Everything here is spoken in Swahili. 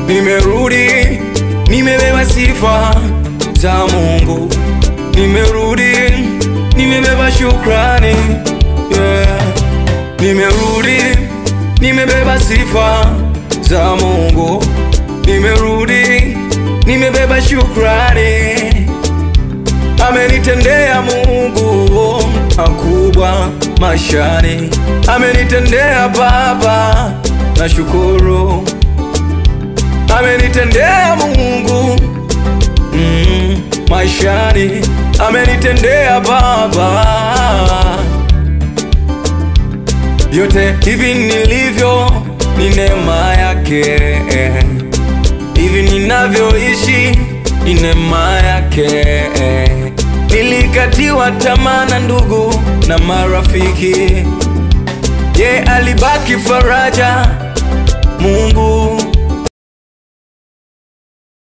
Nimerudi, nimebeba sifa za Mungu. Nimerudi, nimebeba shukrani, yeah. Nimerudi, nimebeba sifa za Mungu. Nimerudi, nimebeba shukrani. Amenitendea Mungu makubwa maishani. Amenitendea Baba, nashukuru. Amenitendea Mungu maishani. Amenitendea Baba. Yote hivi nilivyo ni neema yake. Hivi ninavyoishi ni neema yake. Nilikatiwa tamaa na ndugu na marafiki, ye alibaki faraja Mungu.